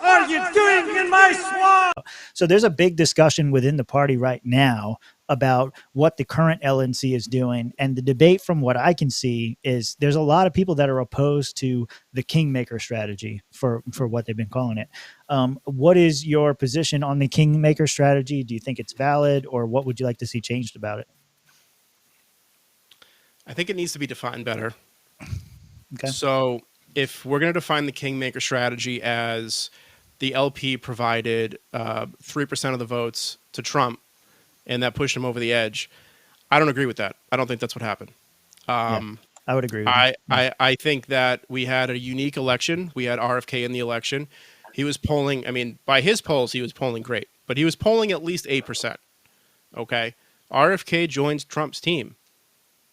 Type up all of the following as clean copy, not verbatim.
are you doing in my swamp? So there's a big discussion within the party right now about what the current LNC is doing. And the debate, from what I can see, is there's a lot of people that are opposed to the Kingmaker strategy for what they've been calling it. What is your position on the Kingmaker strategy? Do you think it's valid, or what would you like to see changed about it? I think it needs to be defined better. Okay. So if we're going to define the Kingmaker strategy as the LP provided 3% of the votes to Trump, and that pushed him over the edge, I don't agree with that. I don't think that's what happened. I would agree with I think that we had a unique election. We had RFK in the election. He was polling, I mean, by his polls, he was polling great, but he was polling at least 8%. Okay. RFK joined Trump's team.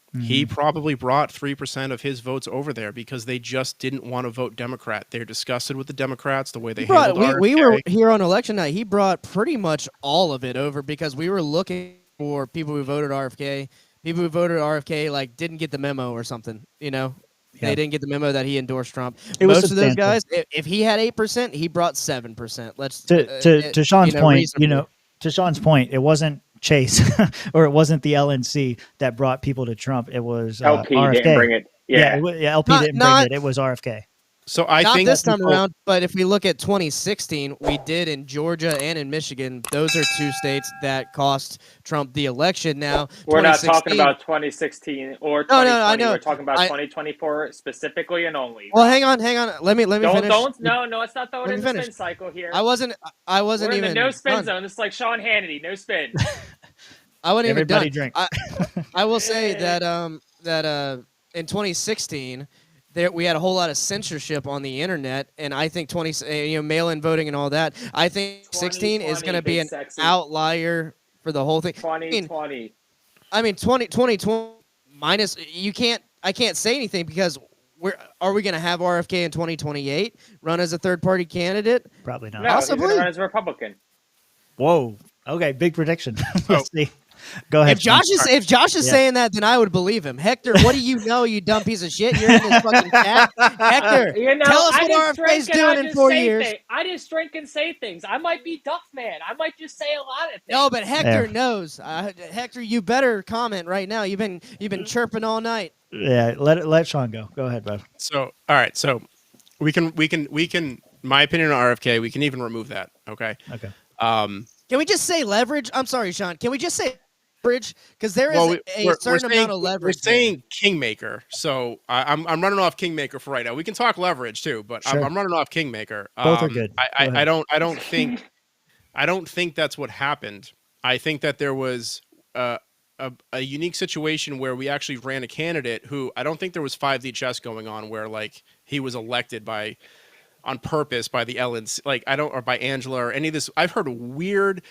Mm-hmm. He probably brought 3% of his votes over there because they just didn't want to vote Democrat. They're disgusted with the Democrats, the way they handled RFK. We were here on election night. He brought pretty much all of it over because we were looking for people who voted RFK. People who voted RFK like didn't get the memo or something, you know? They didn't get the memo that he endorsed Trump. Most of those guys, if he had 8%, he brought 7%. Let's to Sean's point, to Sean's point, it wasn't Chase or it wasn't the LNC that brought people to Trump. It was LP RFK. didn't bring it. LP didn't bring it. It was RFK. So I Not think this time around, but if we look at 2016, we did in Georgia and in Michigan. Those are two states that cost Trump the election. Now we're not talking about 2016 or 2020. No, I know. We're talking about 2024 specifically and only. Well, hang on. Let me finish. No, it's not throwing in the spin cycle here. I wasn't We're even in the no spin done. zone. This is like Sean Hannity, no spin. I wasn't even done. Drink. I will say that in 2016. We had a whole lot of censorship on the internet, and I think mail-in voting and all that. I think 16 is going to be an outlier for the whole thing. 2020. I mean 2020 minus. I can't say anything because are we going to have RFK in 2028 run as a third-party candidate? Probably not. No, possibly he's going to run as a Republican. Whoa. Okay, big prediction. Let's see. Go ahead. If Josh is saying that, then I would believe him. Hector, what do you know, you dumb piece of shit? You're in this fucking chat. Hector, tell us what RFK's doing in 4 years. I just drink and say things. I might be Duff Man. I might just say a lot of things. No, but Hector knows. Hector, you better comment right now. You've been chirping all night. Yeah, let Sean go. Go ahead, bud. So, all right. So we can. My opinion on RFK, we can even remove that. Okay. Okay. Can we just say leverage? I'm sorry, Sean. Can we just say leverage? Because there is a certain amount of leverage. We're saying Kingmaker, so I'm running off Kingmaker for right now. We can talk leverage too, but sure. I'm running off Kingmaker. Both are good. I don't think that's what happened. I think that there was a unique situation where we actually ran a candidate who I don't think there was 5D chess going on, where like he was elected on purpose by the LNC, or by Angela or any of this. I've heard weird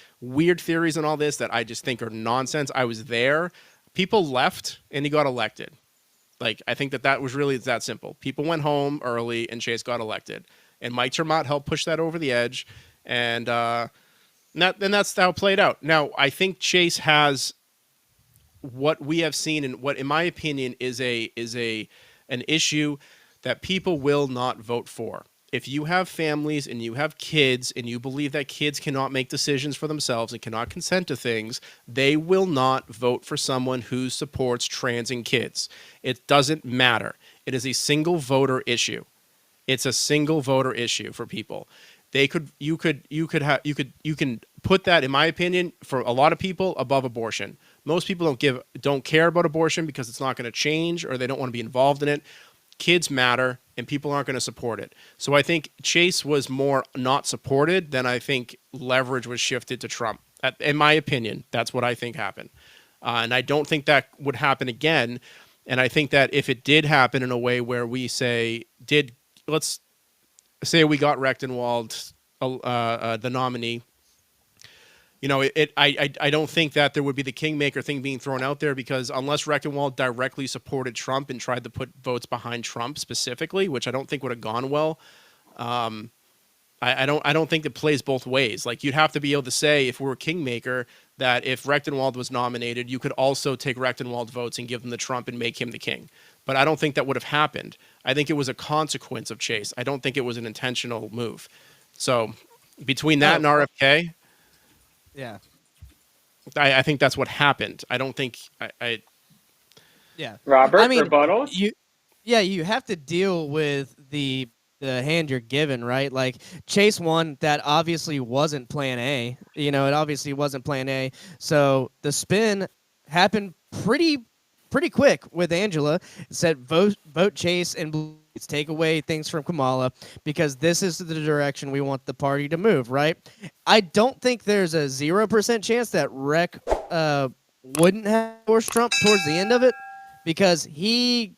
theories on all this that I just think are nonsense. I was there. People left and he got elected. Like, I think that was really that simple. People went home early and Chase got elected. And Mike Termott helped push that over the edge. And that's how it played out. Now, I think Chase has what we have seen and what, in my opinion, is an issue that people will not vote for. If you have families and you have kids and you believe that kids cannot make decisions for themselves and cannot consent to things, they will not vote for someone who supports transing kids. It doesn't matter. It is a single voter issue. It's a single voter issue for people. You can put that, in my opinion, for a lot of people above abortion. Most people don't care about abortion because it's not going to change or they don't want to be involved in it. Kids matter, and people aren't going to support it. So I think Chase was more not supported than I think leverage was shifted to Trump. In my opinion, that's what I think happened. And I don't think that would happen again. And I think that if it did happen in a way where we let's say we got Rechtenwald, the nominee, I don't think that there would be the Kingmaker thing being thrown out there, because unless Rechtenwald directly supported Trump and tried to put votes behind Trump specifically, which I don't think would have gone well, I don't think it plays both ways. Like, you'd have to be able to say, if we were Kingmaker, that if Rechtenwald was nominated, you could also take Rechtenwald votes and give them to Trump and make him the king. But I don't think that would have happened. I think it was a consequence of Chase. I don't think it was an intentional move. So between that and RFK, Yeah. I think that's what happened. I don't think I Yeah. Robert, I mean, rebuttals? you have to deal with the hand you're given, right? Like Chase won, that obviously wasn't plan A. You know, it obviously wasn't plan A. So the spin happened pretty quick with Angela. It said vote Chase and Blue States, take away things from Kamala because this is the direction we want the party to move, right? I don't think there's a 0% chance that Rec wouldn't have endorsed Trump towards the end of it because I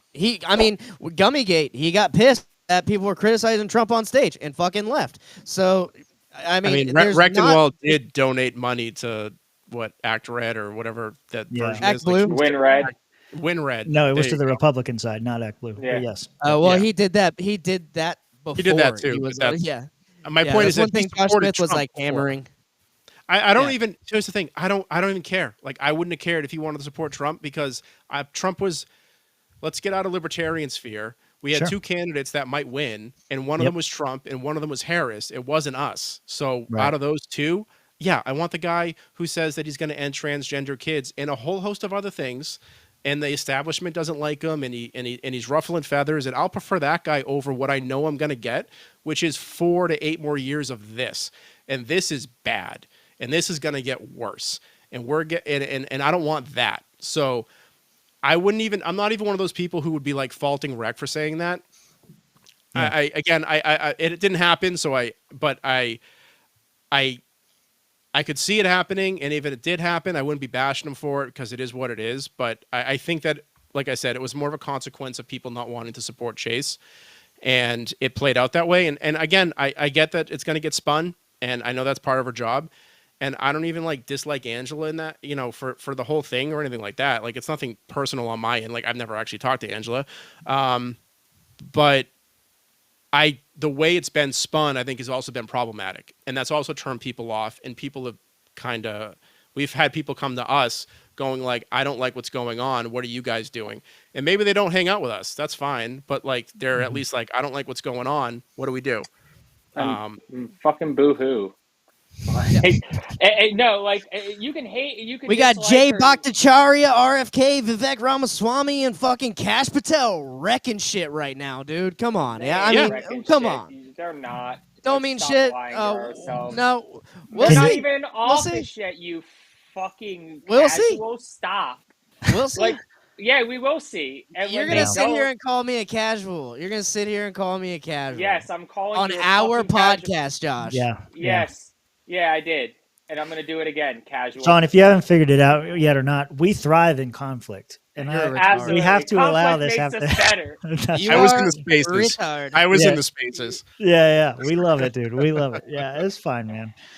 mean, with Gummygate, he got pissed that people were criticizing Trump on stage and fucking left. So, I mean Rectenwald did donate money to what Act Red or whatever that version Act is. Blue? Win Red. Win Red. No, it was There to you the go. Republican side, not Act Blue. Yeah. But yes. Well, Yeah. he did that. He did that before. He did that too, He but was, that's- yeah. My Yeah, point that's is that one he thing Josh supported Smith was Trump like before. hammering. I don't Yeah. even. Here's the thing. I don't even care. Like I wouldn't have cared if he wanted to support Trump because Trump was. Let's get out of libertarian sphere. We had Sure. 2 candidates that might win, and one of them was Trump, and one of them was Harris. It wasn't us. So Right. out of those 2, yeah, I want the guy who says that he's going to end transgender kids and a whole host of other things. And the establishment doesn't like him, and he's ruffling feathers. And I'll prefer that guy over what I know I'm going to get, which is 4 to 8 more years of this. And this is bad, and this is going to get worse. And and I don't want that. So I'm not even one of those people who would be like faulting Rec for saying that. Yeah. It didn't happen. So I could see it happening, and if it did happen, I wouldn't be bashing him for it because it is what it is. But I think that, like I said, it was more of a consequence of people not wanting to support Chase, and it played out that way. And again, I get that it's going to get spun, and I know that's part of her job. And I don't even like dislike Angela in that, you know, for the whole thing or anything like that. Like it's nothing personal on my end. Like I've never actually talked to Angela, but the way it's been spun, I think, has also been problematic, and that's also turned people off. And people have we've had people come to us going like, "I don't like what's going on. What are you guys doing?" And maybe they don't hang out with us. That's fine, but like they're at least like, "I don't like what's going on. What do we do?" Fucking boo-hoo. No, like you can hate. You can. We got dislike Jay her. Bhattacharya, RFK, Vivek Ramaswamy, and fucking Cash Patel wrecking shit right now, dude. Come on. Yeah, I mean, Wrecking come shit. on. They're not. Don't Let's mean stop shit. lying to ourselves. No, We're we'll not see. even We'll office see. yet. You fucking We'll see. casual. Stop. We'll see. Like, yeah, we will see. And You're when gonna they sit don't- here and call me a casual. You're gonna sit here and call me a casual. Yes, I'm calling on you a our fucking casual. podcast, Josh. Yeah. Yes. Yeah, I did. And I'm going to do it again, casual. Sean, if you haven't figured it out yet or not, we thrive in conflict. And Absolutely. we have to allow this. Conflict makes us better. You I was are in the spaces. retard. I was Yeah. in the spaces. Yeah. We love it, dude. We love it. Yeah, it's fine, man.